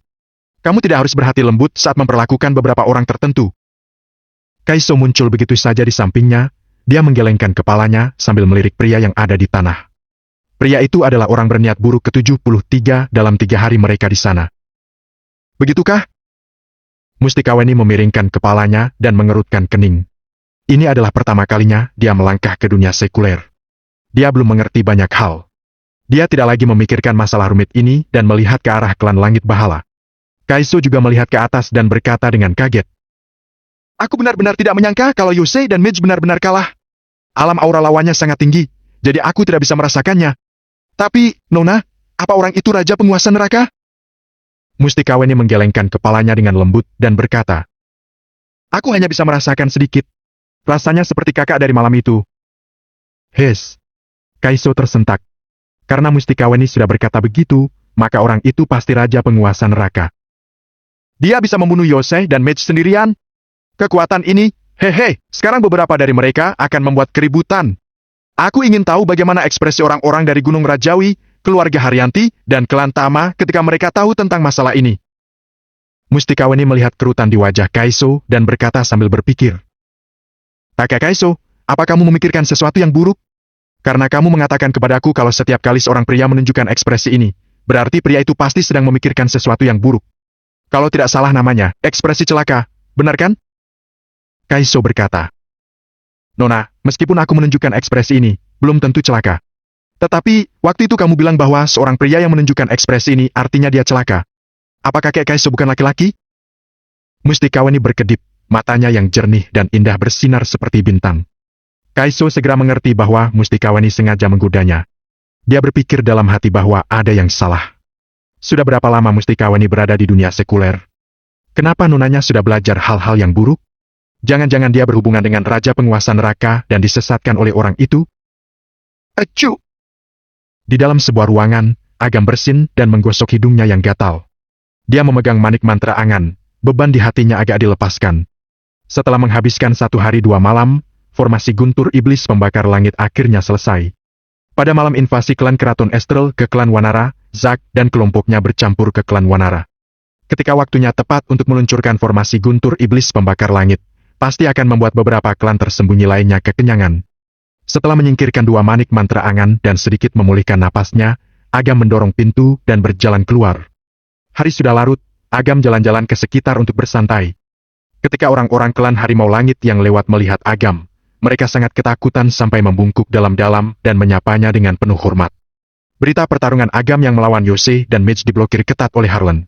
Kamu tidak harus berhati lembut saat memperlakukan beberapa orang tertentu. Kaiso muncul begitu saja di sampingnya, dia menggelengkan kepalanya sambil melirik pria yang ada di tanah. Pria itu adalah orang berniat buruk ke-73 dalam 3 hari mereka di sana. Begitukah? Mustikaweni memiringkan kepalanya dan mengerutkan kening. Ini adalah pertama kalinya dia melangkah ke dunia sekuler. Dia belum mengerti banyak hal. Dia tidak lagi memikirkan masalah rumit ini dan melihat ke arah klan Langit Bahala. Kaiso juga melihat ke atas dan berkata dengan kaget. Aku benar-benar tidak menyangka kalau Yosei dan Mage benar-benar kalah. Alam aura lawannya sangat tinggi, jadi aku tidak bisa merasakannya. Tapi, Nona, apa orang itu raja penguasa neraka? Mustikaweni menggelengkan kepalanya dengan lembut dan berkata, aku hanya bisa merasakan sedikit. Rasanya seperti kakak dari malam itu. Hes. Kaiso tersentak. Karena Mustikaweni sudah berkata begitu, maka orang itu pasti raja penguasa neraka. Dia bisa membunuh Yosei dan Mage sendirian. Kekuatan ini, hehe, sekarang beberapa dari mereka akan membuat keributan. Aku ingin tahu bagaimana ekspresi orang-orang dari Gunung Rajawi, keluarga Haryanti, dan klan Tama ketika mereka tahu tentang masalah ini. Mustikaweni melihat kerutan di wajah Kaiso dan berkata sambil berpikir. Kakak Kaiso, apa kamu memikirkan sesuatu yang buruk? Karena kamu mengatakan kepadaku kalau setiap kali seorang pria menunjukkan ekspresi ini, berarti pria itu pasti sedang memikirkan sesuatu yang buruk. Kalau tidak salah namanya, ekspresi celaka, benar kan? Kaiso berkata. Nona, meskipun aku menunjukkan ekspresi ini, belum tentu celaka. Tetapi, waktu itu kamu bilang bahwa seorang pria yang menunjukkan ekspresi ini artinya dia celaka. Apakah kakek Kaiso bukan laki-laki? Mustikaweni berkedip, matanya yang jernih dan indah bersinar seperti bintang. Kaiso segera mengerti bahwa Mustikaweni sengaja menggodanya. Dia berpikir dalam hati bahwa ada yang salah. Sudah berapa lama Mustikaweni berada di dunia sekuler? Kenapa nonanya sudah belajar hal-hal yang buruk? Jangan-jangan dia berhubungan dengan raja penguasa neraka dan disesatkan oleh orang itu? Acu! Di dalam sebuah ruangan, Agam bersin dan menggosok hidungnya yang gatal. Dia memegang manik mantra angan, beban di hatinya agak dilepaskan. Setelah menghabiskan 1 hari 2 malam, formasi guntur iblis pembakar langit akhirnya selesai. Pada malam invasi klan Keraton Estrel ke klan Wanara, Zack dan kelompoknya bercampur ke klan Wanara. Ketika waktunya tepat untuk meluncurkan formasi guntur iblis pembakar langit, pasti akan membuat beberapa klan tersembunyi lainnya kekenyangan. Setelah menyingkirkan 2 manik mantra angan dan sedikit memulihkan napasnya, Agam mendorong pintu dan berjalan keluar. Hari sudah larut, Agam jalan-jalan ke sekitar untuk bersantai. Ketika orang-orang klan Harimau Langit yang lewat melihat Agam, mereka sangat ketakutan sampai membungkuk dalam-dalam dan menyapanya dengan penuh hormat. Berita pertarungan Agam yang melawan Yosei dan Mage diblokir ketat oleh Harlan.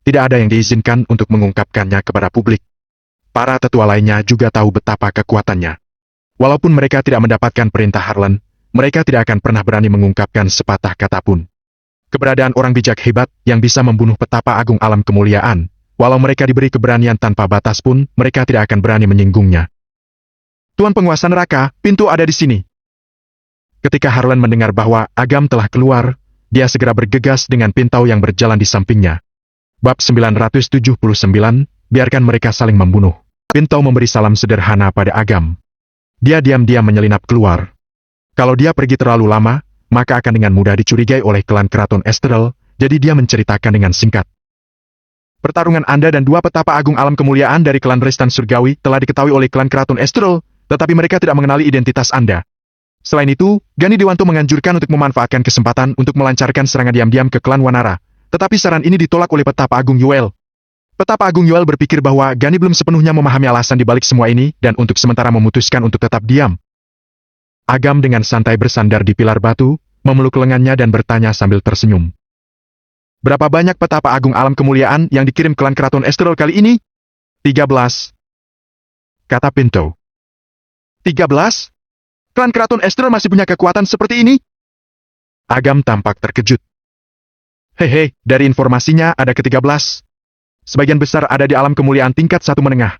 Tidak ada yang diizinkan untuk mengungkapkannya kepada publik. Para tetua lainnya juga tahu betapa kekuatannya. Walaupun mereka tidak mendapatkan perintah Harlan, mereka tidak akan pernah berani mengungkapkan sepatah kata pun. Keberadaan orang bijak hebat yang bisa membunuh petapa agung alam kemuliaan, walau mereka diberi keberanian tanpa batas pun, mereka tidak akan berani menyinggungnya. Tuan penguasa neraka, pintu ada di sini. Ketika Harlan mendengar bahwa Agam telah keluar, dia segera bergegas dengan Pintau yang berjalan di sampingnya. Bab 979, biarkan mereka saling membunuh. Pintau memberi salam sederhana pada Agam. Dia diam-diam menyelinap keluar. Kalau dia pergi terlalu lama, maka akan dengan mudah dicurigai oleh klan Keraton Estrel, jadi dia menceritakan dengan singkat. Pertarungan Anda dan 2 petapa agung alam kemuliaan dari klan Restan Surgawi telah diketahui oleh klan Keraton Estrel, tetapi mereka tidak mengenali identitas Anda. Selain itu, Gani Dewanto menganjurkan untuk memanfaatkan kesempatan untuk melancarkan serangan diam-diam ke klan Wanara, tetapi saran ini ditolak oleh petapa agung Yuel. Petapa Agung Yuel berpikir bahwa Gani belum sepenuhnya memahami alasan dibalik semua ini dan untuk sementara memutuskan untuk tetap diam. Agam dengan santai bersandar di pilar batu, memeluk lengannya dan bertanya sambil tersenyum. Berapa banyak petapa agung alam kemuliaan yang dikirim klan Keraton Estrel kali ini? 13. Kata Pinto. 13? Klan Keraton Estrel masih punya kekuatan seperti ini? Agam tampak terkejut. Hehe, dari informasinya ada ke-13. Sebagian besar ada di alam kemuliaan tingkat 1 menengah.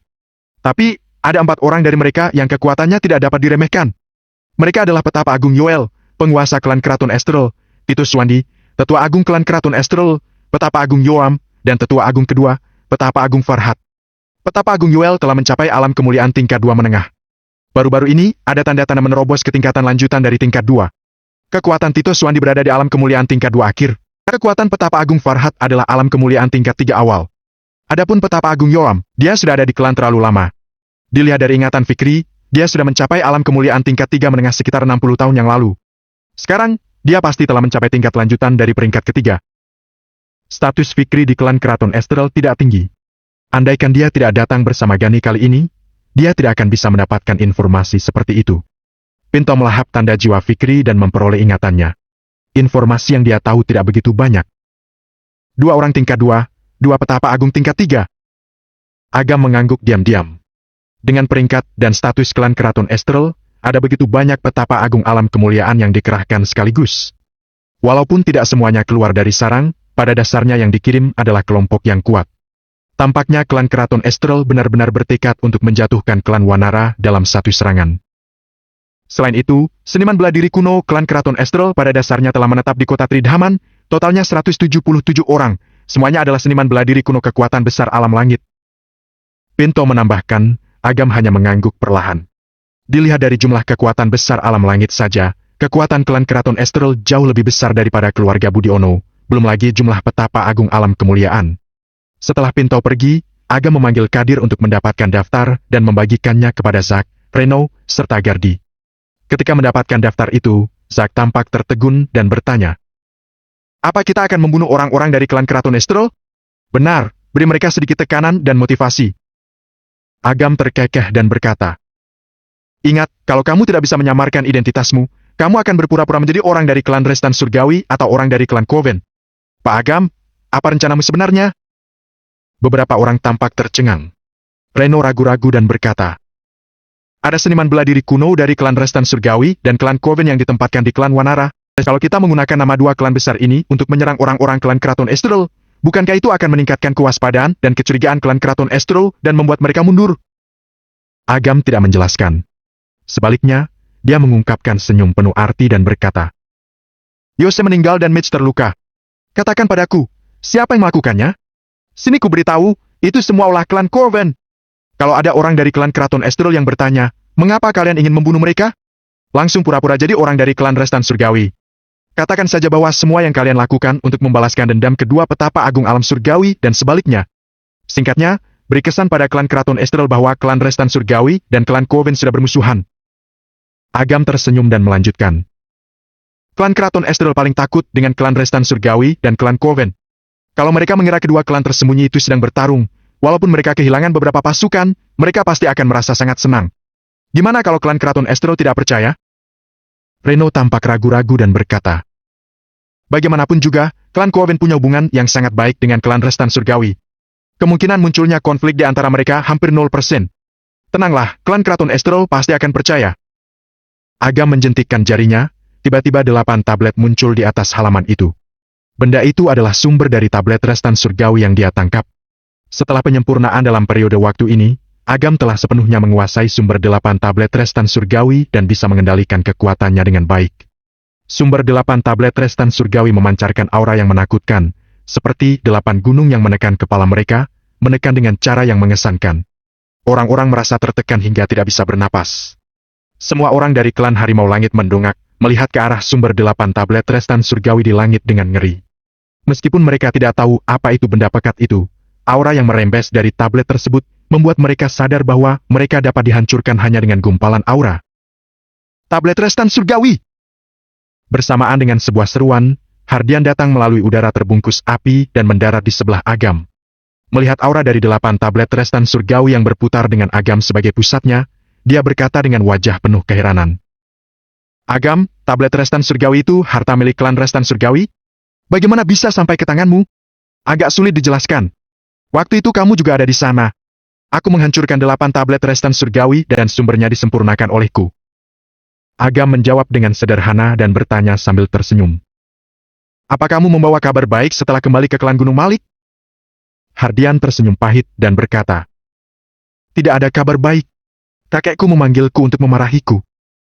Tapi, ada 4 orang dari mereka yang kekuatannya tidak dapat diremehkan. Mereka adalah Petapa Agung Yoel, penguasa klan Keraton Astral, Titus Swandi, Tetua Agung klan Keraton Astral, Petapa Agung Yoam, dan Tetua Agung kedua, Petapa Agung Farhat. Petapa Agung Yoel telah mencapai alam kemuliaan tingkat 2 menengah. Baru-baru ini, ada tanda-tanda menerobos ke tingkatan lanjutan dari tingkat 2. Kekuatan Titus Swandi berada di alam kemuliaan tingkat 2 akhir. Kekuatan Petapa Agung Farhat adalah alam kemuliaan tingkat 3 awal. Adapun Petapa Agung Yoam, dia sudah ada di klan terlalu lama. Dilihat dari ingatan Fikri, dia sudah mencapai alam kemuliaan tingkat 3 menengah sekitar 60 tahun yang lalu. Sekarang, dia pasti telah mencapai tingkat lanjutan dari peringkat ketiga. Status Fikri di klan Keraton Astral tidak tinggi. Andaikan dia tidak datang bersama Gani kali ini, dia tidak akan bisa mendapatkan informasi seperti itu. Pinto melahap tanda jiwa Fikri dan memperoleh ingatannya. Informasi yang dia tahu tidak begitu banyak. 2 orang tingkat 2, 2 Petapa Agung tingkat 3. Agam mengangguk diam-diam. Dengan peringkat dan status klan Keraton Astral, ada begitu banyak Petapa Agung alam kemuliaan yang dikerahkan sekaligus. Walaupun tidak semuanya keluar dari sarang, pada dasarnya yang dikirim adalah kelompok yang kuat. Tampaknya klan Keraton Astral benar-benar bertekad untuk menjatuhkan klan Wanara dalam satu serangan. Selain itu, seniman bela diri kuno klan Keraton Astral pada dasarnya telah menetap di kota Tridhaman, totalnya 177 orang, semuanya adalah seniman bela diri kuno kekuatan besar alam langit. Pinto menambahkan, Agam hanya mengangguk perlahan. Dilihat dari jumlah kekuatan besar alam langit saja, kekuatan klan Keraton Astral jauh lebih besar daripada keluarga Budiono, belum lagi jumlah Petapa Agung alam kemuliaan. Setelah Pinto pergi, Agam memanggil Kadir untuk mendapatkan daftar dan membagikannya kepada Zack, Reno, serta Gardi. Ketika mendapatkan daftar itu, Zack tampak tertegun dan bertanya, "Apa kita akan membunuh orang-orang dari klan Keraton Astral?" "Benar, beri mereka sedikit tekanan dan motivasi." Agam terkekeh dan berkata, "Ingat, kalau kamu tidak bisa menyamarkan identitasmu, kamu akan berpura-pura menjadi orang dari klan Restan Surgawi atau orang dari klan Coven." "Pak Agam, apa rencanamu sebenarnya?" Beberapa orang tampak tercengang. Reno ragu-ragu dan berkata, "Ada seniman bela diri kuno dari klan Restan Surgawi dan klan Coven yang ditempatkan di klan Wanara. Kalau kita menggunakan nama 2 klan besar ini untuk menyerang orang-orang klan Keraton Astral, bukankah itu akan meningkatkan kewaspadaan dan kecurigaan klan Keraton Astral dan membuat mereka mundur?" Agam tidak menjelaskan. Sebaliknya, dia mengungkapkan senyum penuh arti dan berkata, "Yose meninggal dan Mitch terluka. Katakan padaku, siapa yang melakukannya? Sini ku beritahu, itu semua ulah klan Coven. Kalau ada orang dari klan Keraton Astral yang bertanya, mengapa kalian ingin membunuh mereka? Langsung pura-pura jadi orang dari klan Restan Surgawi. Katakan saja bahwa semua yang kalian lakukan untuk membalaskan dendam kedua Petapa Agung alam surgawi dan sebaliknya. Singkatnya, beri kesan pada klan Keraton Astral bahwa klan Restan Surgawi dan klan Coven sudah bermusuhan." Agam tersenyum dan melanjutkan, "Klan Keraton Astral paling takut dengan klan Restan Surgawi dan klan Coven. Kalau mereka mengira kedua klan tersembunyi itu sedang bertarung, walaupun mereka kehilangan beberapa pasukan, mereka pasti akan merasa sangat senang. Gimana kalau klan Keraton Astral tidak percaya?" Reno tampak ragu-ragu dan berkata, "Bagaimanapun juga, klan Coven punya hubungan yang sangat baik dengan klan Restan Surgawi. Kemungkinan munculnya konflik di antara mereka hampir 0%. Tenanglah, klan Keraton Astral pasti akan percaya." Agam menjentikkan jarinya, tiba-tiba 8 tablet muncul di atas halaman itu. Benda itu adalah sumber dari tablet Restan Surgawi yang dia tangkap. Setelah penyempurnaan dalam periode waktu ini, Agam telah sepenuhnya menguasai sumber 8 tablet Restan Surgawi dan bisa mengendalikan kekuatannya dengan baik. Sumber 8 tablet Restan Surgawi memancarkan aura yang menakutkan, seperti 8 gunung yang menekan kepala mereka, menekan dengan cara yang mengesankan. Orang-orang merasa tertekan hingga tidak bisa bernapas. Semua orang dari klan Harimau Langit mendongak, melihat ke arah sumber 8 tablet Restan Surgawi di langit dengan ngeri. Meskipun mereka tidak tahu apa itu benda pekat itu, aura yang merembes dari tablet tersebut membuat mereka sadar bahwa mereka dapat dihancurkan hanya dengan gumpalan aura. "Tablet Restan Surgawi!" Bersamaan dengan sebuah seruan, Hardian datang melalui udara terbungkus api dan mendarat di sebelah Agam. Melihat aura dari 8 tablet Restan Surgawi yang berputar dengan Agam sebagai pusatnya, dia berkata dengan wajah penuh keheranan, "Agam, tablet Restan Surgawi itu harta milik klan Restan Surgawi? Bagaimana bisa sampai ke tanganmu? Agak sulit dijelaskan. Waktu itu kamu juga ada di sana. Aku menghancurkan 8 tablet Restan Surgawi dan sumbernya disempurnakan olehku." Agam menjawab dengan sederhana dan bertanya sambil tersenyum, "Apa kamu membawa kabar baik setelah kembali ke klan Gunung Malik?" Hardian tersenyum pahit dan berkata, "Tidak ada kabar baik. Kakekku memanggilku untuk memarahiku.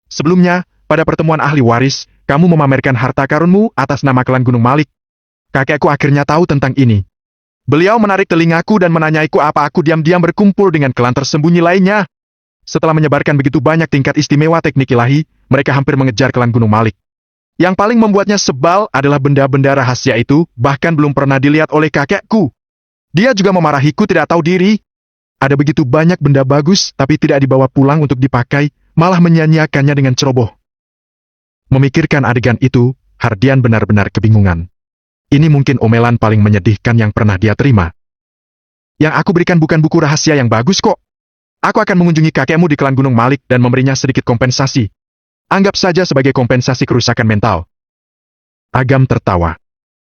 Sebelumnya, pada pertemuan ahli waris, kamu memamerkan harta karunmu atas nama klan Gunung Malik. Kakekku akhirnya tahu tentang ini. Beliau menarik telingaku dan menanyaiku apa aku diam-diam berkumpul dengan klan tersembunyi lainnya. Setelah menyebarkan begitu banyak tingkat istimewa teknik ilahi, mereka hampir mengejar klan Gunung Malik. Yang paling membuatnya sebal adalah benda-benda rahasia itu bahkan belum pernah dilihat oleh kakekku. Dia juga memarahiku tidak tahu diri. Ada begitu banyak benda bagus tapi tidak dibawa pulang untuk dipakai, malah menyia-nyiakannya dengan ceroboh." Memikirkan adegan itu, Hardian benar-benar kebingungan. Ini mungkin omelan paling menyedihkan yang pernah dia terima. "Yang aku berikan bukan buku rahasia yang bagus kok. Aku akan mengunjungi kakekmu di klan Gunung Malik dan memberinya sedikit kompensasi. Anggap saja sebagai kompensasi kerusakan mental." Agam tertawa.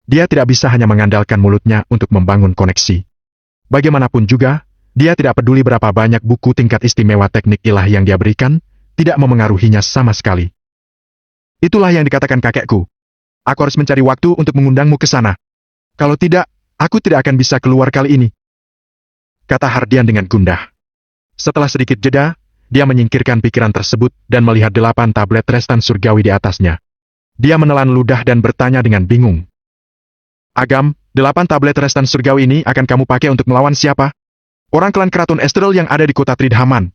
Dia tidak bisa hanya mengandalkan mulutnya untuk membangun koneksi. Bagaimanapun juga, dia tidak peduli berapa banyak buku tingkat istimewa teknik ilahi yang dia berikan, tidak memengaruhinya sama sekali. "Itulah yang dikatakan kakekku. Aku harus mencari waktu untuk mengundangmu ke sana. Kalau tidak, aku tidak akan bisa keluar kali ini," kata Hardian dengan gundah. Setelah sedikit jeda, dia menyingkirkan pikiran tersebut dan melihat 8 tablet restan surgawi di atasnya. Dia menelan ludah dan bertanya dengan bingung. "Agam, 8 tablet restan surgawi ini akan kamu pakai untuk melawan siapa? Orang klan Keraton Estral yang ada di kota Tridhaman."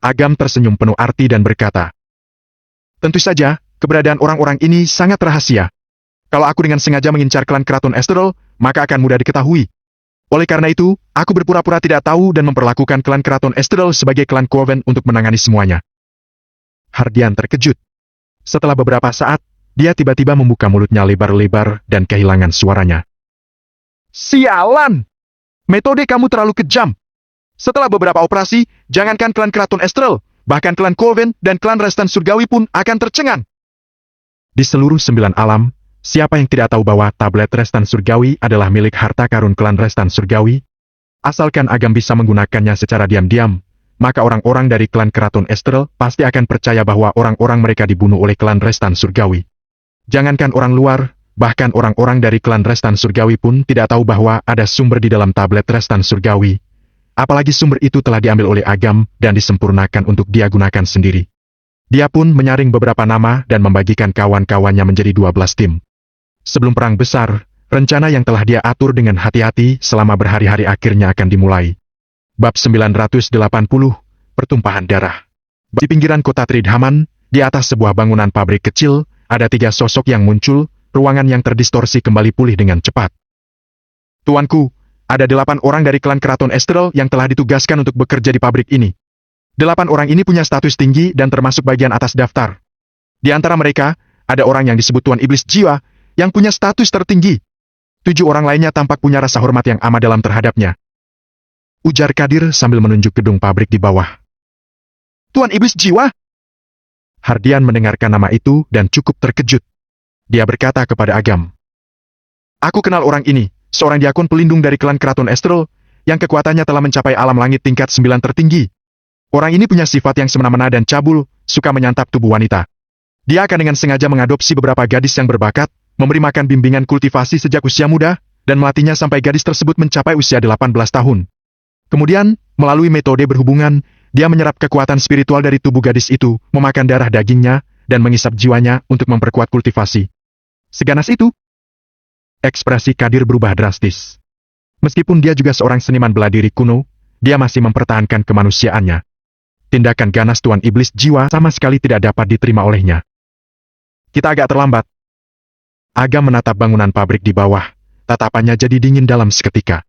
Agam tersenyum penuh arti dan berkata, "Tentu saja, keberadaan orang-orang ini sangat rahasia. Kalau aku dengan sengaja mengincar klan Keraton Estral, maka akan mudah diketahui. Oleh karena itu, aku berpura-pura tidak tahu dan memperlakukan klan Keraton Estral sebagai klan Coven untuk menangani semuanya." Hardian terkejut. Setelah beberapa saat, dia tiba-tiba membuka mulutnya lebar-lebar dan kehilangan suaranya. "Sialan! Metode kamu terlalu kejam. Setelah beberapa operasi, jangankan klan Keraton Estral, bahkan klan Coven dan klan Restan Surgawi pun akan tercengang." Di seluruh 9 alam, siapa yang tidak tahu bahwa tablet Restan Surgawi adalah milik harta karun klan Restan Surgawi? Asalkan Agam bisa menggunakannya secara diam-diam, maka orang-orang dari klan Keraton Estral pasti akan percaya bahwa orang-orang mereka dibunuh oleh klan Restan Surgawi. Jangankan orang luar, bahkan orang-orang dari klan Restan Surgawi pun tidak tahu bahwa ada sumber di dalam tablet Restan Surgawi. Apalagi sumber itu telah diambil oleh Agam dan disempurnakan untuk dia gunakan sendiri. Dia pun menyaring beberapa nama dan membagikan kawan-kawannya menjadi 12 tim. Sebelum perang besar, rencana yang telah dia atur dengan hati-hati selama berhari-hari akhirnya akan dimulai. Bab 980, Pertumpahan Darah. Di pinggiran kota Tridhaman, di atas sebuah bangunan pabrik kecil, ada 3 sosok yang muncul, ruangan yang terdistorsi kembali pulih dengan cepat. "Tuanku, ada 8 orang dari klan Keraton Estral yang telah ditugaskan untuk bekerja di pabrik ini. 8 orang ini punya status tinggi dan termasuk bagian atas daftar. Di antara mereka, ada orang yang disebut Tuan Iblis Jiwa, yang punya status tertinggi. 7 orang lainnya tampak punya rasa hormat yang amat dalam terhadapnya," ujar Kadir sambil menunjuk gedung pabrik di bawah. "Tuan Iblis Jiwa?" Hardian mendengarkan nama itu dan cukup terkejut. Dia berkata kepada Agam, "Aku kenal orang ini, seorang diakon pelindung dari klan Keraton Estral, yang kekuatannya telah mencapai alam langit tingkat 9 tertinggi. Orang ini punya sifat yang semena-mena dan cabul, suka menyantap tubuh wanita. Dia akan dengan sengaja mengadopsi beberapa gadis yang berbakat, memberi makan bimbingan kultivasi sejak usia muda, dan melatihnya sampai gadis tersebut mencapai usia 18 tahun. Kemudian, melalui metode berhubungan, dia menyerap kekuatan spiritual dari tubuh gadis itu, memakan darah dagingnya, dan mengisap jiwanya untuk memperkuat kultivasi. Seganas itu." Ekspresi Kadir berubah drastis. Meskipun dia juga seorang seniman bela diri kuno, dia masih mempertahankan kemanusiaannya. Tindakan ganas Tuan Iblis Jiwa sama sekali tidak dapat diterima olehnya. "Kita agak terlambat." Agam menatap bangunan pabrik di bawah, tatapannya jadi dingin dalam seketika.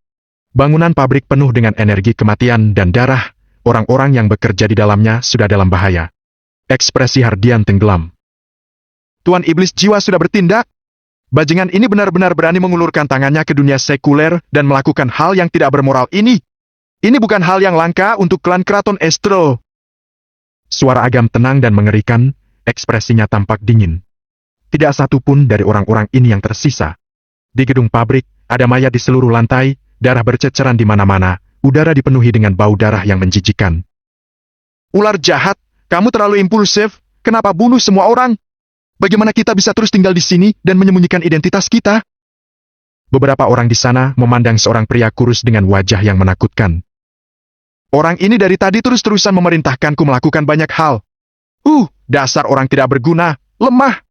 Bangunan pabrik penuh dengan energi kematian dan darah, orang-orang yang bekerja di dalamnya sudah dalam bahaya. Ekspresi Hardian tenggelam. "Tuan Iblis Jiwa sudah bertindak? Bajingan ini benar-benar berani mengulurkan tangannya ke dunia sekuler dan melakukan hal yang tidak bermoral ini. Ini bukan hal yang langka untuk klan Keraton Estral." Suara Agam tenang dan mengerikan, ekspresinya tampak dingin. Tidak satu pun dari orang-orang ini yang tersisa. Di gedung pabrik, ada mayat di seluruh lantai, darah berceceran di mana-mana, udara dipenuhi dengan bau darah yang menjijikan. "Ular jahat, kamu terlalu impulsif, kenapa bunuh semua orang? Bagaimana kita bisa terus tinggal di sini dan menyembunyikan identitas kita?" beberapa orang di sana memandang seorang pria kurus dengan wajah yang menakutkan. Orang ini dari tadi terus-terusan memerintahkanku melakukan banyak hal. Dasar orang tidak berguna, lemah.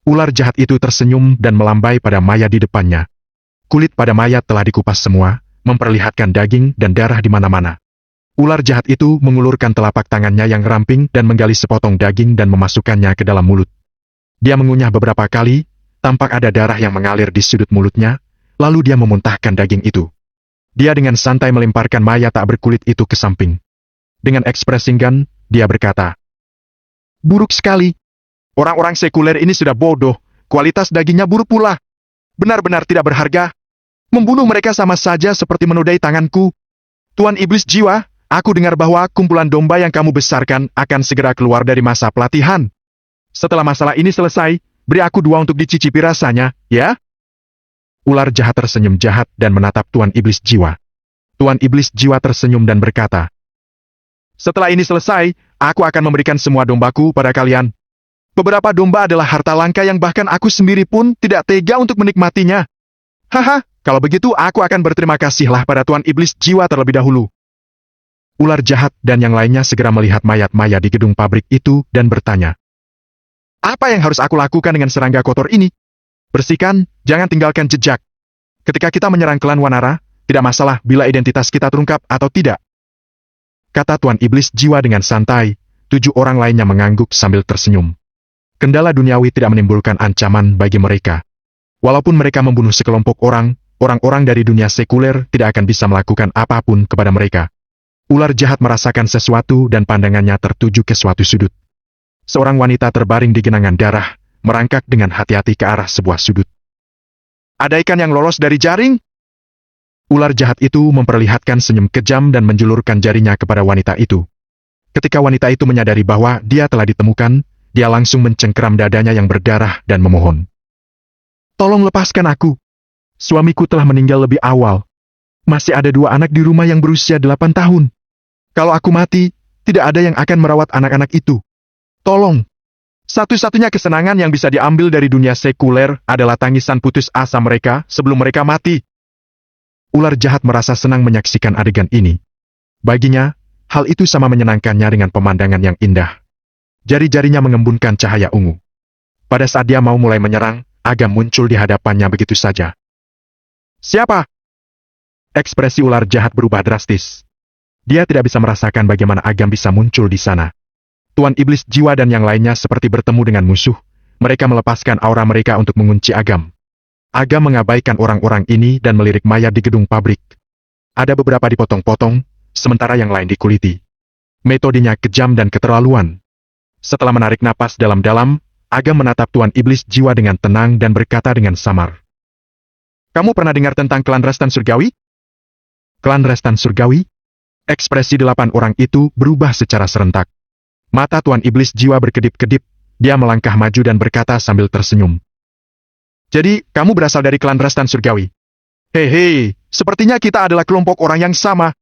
Ular jahat itu tersenyum dan melambai pada mayat di depannya. Kulit pada mayat telah dikupas semua, memperlihatkan daging dan darah di mana-mana. Ular jahat itu mengulurkan telapak tangannya yang ramping dan menggali sepotong daging dan memasukkannya ke dalam mulut. Dia mengunyah beberapa kali, tampak ada darah yang mengalir di sudut mulutnya, lalu dia memuntahkan daging itu. Dia dengan santai melemparkan mayat tak berkulit itu ke samping. Dengan ekspresi enggan, dia berkata, "Buruk sekali. Orang-orang sekuler ini sudah bodoh, kualitas dagingnya buruk pula. Benar-benar tidak berharga. Membunuh mereka sama saja seperti menodai tanganku. Tuan Iblis Jiwa, aku dengar bahwa kumpulan domba yang kamu besarkan akan segera keluar dari masa pelatihan. Setelah masalah ini selesai, beri aku 2 untuk dicicipi rasanya, ya?" Ular jahat tersenyum jahat dan menatap Tuan Iblis Jiwa. Tuan Iblis Jiwa tersenyum dan berkata, "Setelah ini selesai, aku akan memberikan semua dombaku pada kalian. Beberapa domba adalah harta langka yang bahkan aku sendiri pun tidak tega untuk menikmatinya. Haha, kalau begitu aku akan berterima kasihlah pada Tuan Iblis Jiwa terlebih dahulu." Ular jahat dan yang lainnya segera melihat mayat-mayat di gedung pabrik itu dan bertanya, "Apa yang harus aku lakukan dengan serangga kotor ini?" "Bersihkan, jangan tinggalkan jejak. Ketika kita menyerang klan Wanara, tidak masalah bila identitas kita terungkap atau tidak," kata Tuan Iblis Jiwa dengan santai. 7 orang lainnya mengangguk sambil tersenyum. Kendala duniawi tidak menimbulkan ancaman bagi mereka. Walaupun mereka membunuh sekelompok orang, orang-orang dari dunia sekuler tidak akan bisa melakukan apapun kepada mereka. Ular jahat merasakan sesuatu dan pandangannya tertuju ke suatu sudut. Seorang wanita terbaring di genangan darah, merangkak dengan hati-hati ke arah sebuah sudut. "Ada ikan yang lolos dari jaring?" Ular jahat itu memperlihatkan senyum kejam dan menjulurkan jarinya kepada wanita itu. Ketika wanita itu menyadari bahwa dia telah ditemukan, dia langsung mencengkeram dadanya yang berdarah dan memohon, "Tolong lepaskan aku. Suamiku telah meninggal lebih awal. Masih ada 2 anak di rumah yang berusia 8 tahun. Kalau aku mati, tidak ada yang akan merawat anak-anak itu. Tolong." Satu-satunya kesenangan yang bisa diambil dari dunia sekuler adalah tangisan putus asa mereka sebelum mereka mati. Ular jahat merasa senang menyaksikan adegan ini. Baginya, hal itu sama menyenangkannya dengan pemandangan yang indah. Jari-jarinya mengembunkan cahaya ungu. Pada saat dia mau mulai menyerang, Agam muncul di hadapannya begitu saja. "Siapa?" Ekspresi ular jahat berubah drastis. Dia tidak bisa merasakan bagaimana Agam bisa muncul di sana. Tuan Iblis Jiwa dan yang lainnya seperti bertemu dengan musuh. Mereka melepaskan aura mereka untuk mengunci Agam. Agam mengabaikan orang-orang ini dan melirik mayat di gedung pabrik. Ada beberapa dipotong-potong, sementara yang lain dikuliti. Metodenya kejam dan keterlaluan. Setelah menarik napas dalam-dalam, Agam menatap Tuan Iblis Jiwa dengan tenang dan berkata dengan samar, "Kamu pernah dengar tentang klan Restan Surgawi?" "Klan Restan Surgawi?" Ekspresi 8 orang itu berubah secara serentak. Mata Tuan Iblis Jiwa berkedip-kedip, dia melangkah maju dan berkata sambil tersenyum, "Jadi, kamu berasal dari klan Restan Surgawi? Hehe, sepertinya kita adalah kelompok orang yang sama.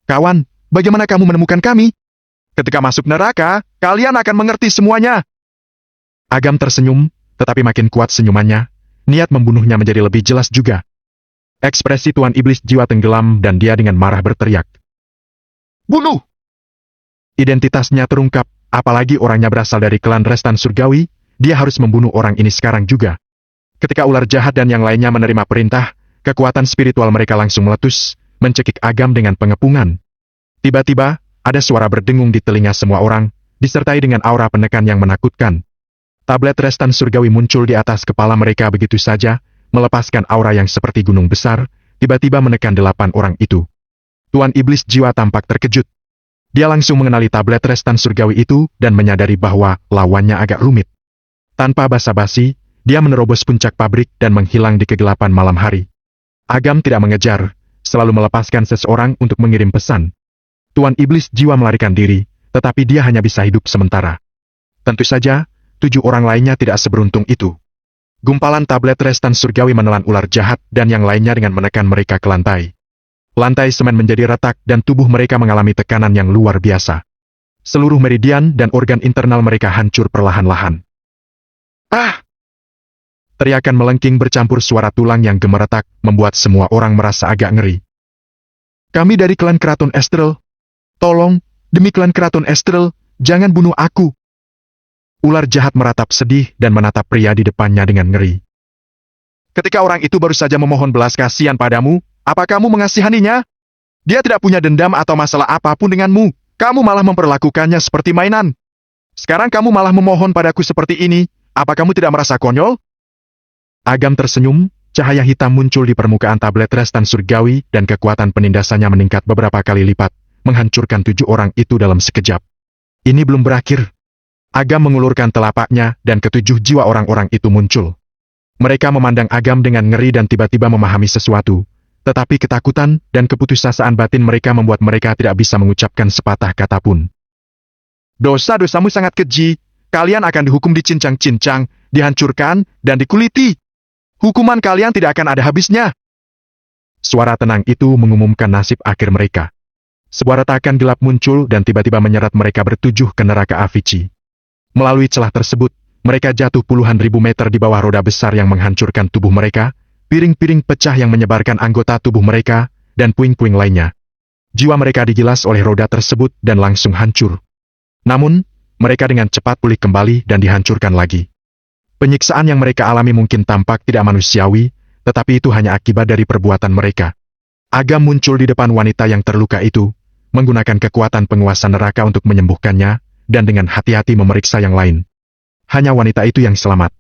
Kawan, bagaimana kamu menemukan kami? Ketika masuk neraka, kalian akan mengerti semuanya." Agam tersenyum, tetapi makin kuat senyumannya, niat membunuhnya menjadi lebih jelas juga. Ekspresi Tuan Iblis Jiwa tenggelam dan dia dengan marah berteriak, "Bunuh!" Identitasnya terungkap, apalagi orangnya berasal dari klan Restan Surgawi, dia harus membunuh orang ini sekarang juga. Ketika ular jahat dan yang lainnya menerima perintah, kekuatan spiritual mereka langsung meletus, mencekik Agam dengan pengepungan. Tiba-tiba, ada suara berdengung di telinga semua orang, disertai dengan aura penekan yang menakutkan. Tablet Restan Surgawi muncul di atas kepala mereka begitu saja, melepaskan aura yang seperti gunung besar, tiba-tiba menekan 8 orang itu. Tuan Iblis Jiwa tampak terkejut. Dia langsung mengenali tablet Restan Surgawi itu dan menyadari bahwa lawannya agak rumit. Tanpa basa-basi, dia menerobos puncak pabrik dan menghilang di kegelapan malam hari. Agam tidak mengejar, selalu melepaskan seseorang untuk mengirim pesan. Tuan Iblis Jiwa melarikan diri, tetapi dia hanya bisa hidup sementara. Tentu saja, 7 orang lainnya tidak seberuntung itu. Gumpalan tablet Restan Surgawi menelan ular jahat dan yang lainnya dengan menekan mereka ke lantai. Lantai semen menjadi retak dan tubuh mereka mengalami tekanan yang luar biasa. Seluruh meridian dan organ internal mereka hancur perlahan-lahan. "Ah!" Teriakan melengking bercampur suara tulang yang gemeretak, membuat semua orang merasa agak ngeri. Kami dari klan Keraton Estrel. Tolong, demi klan Keraton Estrel, jangan bunuh aku. Ular jahat meratap sedih dan menatap pria di depannya dengan ngeri. Ketika orang itu baru saja memohon belas kasihan padamu, apa kamu mengasihaninya? Dia tidak punya dendam atau masalah apapun denganmu. Kamu malah memperlakukannya seperti mainan. Sekarang kamu malah memohon padaku seperti ini. Apa kamu tidak merasa konyol? Agam tersenyum, cahaya hitam muncul di permukaan tablet restan surgawi dan kekuatan penindasannya meningkat beberapa kali lipat, menghancurkan 7 orang itu dalam sekejap. Ini belum berakhir. Agam mengulurkan telapaknya dan ketujuh jiwa orang-orang itu muncul. Mereka memandang Agam dengan ngeri dan tiba-tiba memahami sesuatu, tetapi ketakutan dan keputusasaan batin mereka membuat mereka tidak bisa mengucapkan sepatah kata pun. Dosa-dosamu sangat keji, kalian akan dihukum dicincang-cincang, dihancurkan, dan dikuliti. Hukuman kalian tidak akan ada habisnya. Suara tenang itu mengumumkan nasib akhir mereka. Sebuah retakan gelap muncul dan tiba-tiba menyeret mereka bertujuh ke neraka Avicii. Melalui celah tersebut, mereka jatuh puluhan ribu meter di bawah roda besar yang menghancurkan tubuh mereka, piring-piring pecah yang menyebarkan anggota tubuh mereka, dan puing-puing lainnya. Jiwa mereka digilas oleh roda tersebut dan langsung hancur. Namun, mereka dengan cepat pulih kembali dan dihancurkan lagi. Penyiksaan yang mereka alami mungkin tampak tidak manusiawi, tetapi itu hanya akibat dari perbuatan mereka. Agam muncul di depan wanita yang terluka itu, menggunakan kekuatan penguasa neraka untuk menyembuhkannya, dan dengan hati-hati memeriksa yang lain. Hanya wanita itu yang selamat.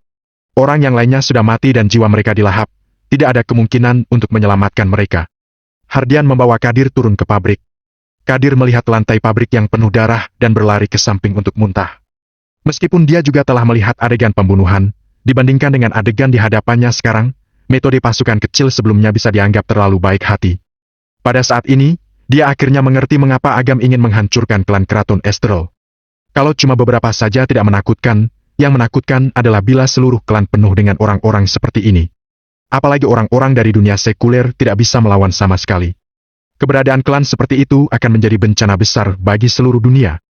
Orang yang lainnya sudah mati dan jiwa mereka dilahap, tidak ada kemungkinan untuk menyelamatkan mereka. Hardian membawa Kadir turun ke pabrik. Kadir melihat lantai pabrik yang penuh darah dan berlari ke samping untuk muntah. Meskipun dia juga telah melihat adegan pembunuhan, dibandingkan dengan adegan di hadapannya sekarang, metode pasukan kecil sebelumnya bisa dianggap terlalu baik hati. Pada saat ini, dia akhirnya mengerti mengapa Agam ingin menghancurkan klan Keraton Estrel. Kalau cuma beberapa saja tidak menakutkan, yang menakutkan adalah bila seluruh klan penuh dengan orang-orang seperti ini. Apalagi orang-orang dari dunia sekuler tidak bisa melawan sama sekali. Keberadaan klan seperti itu akan menjadi bencana besar bagi seluruh dunia.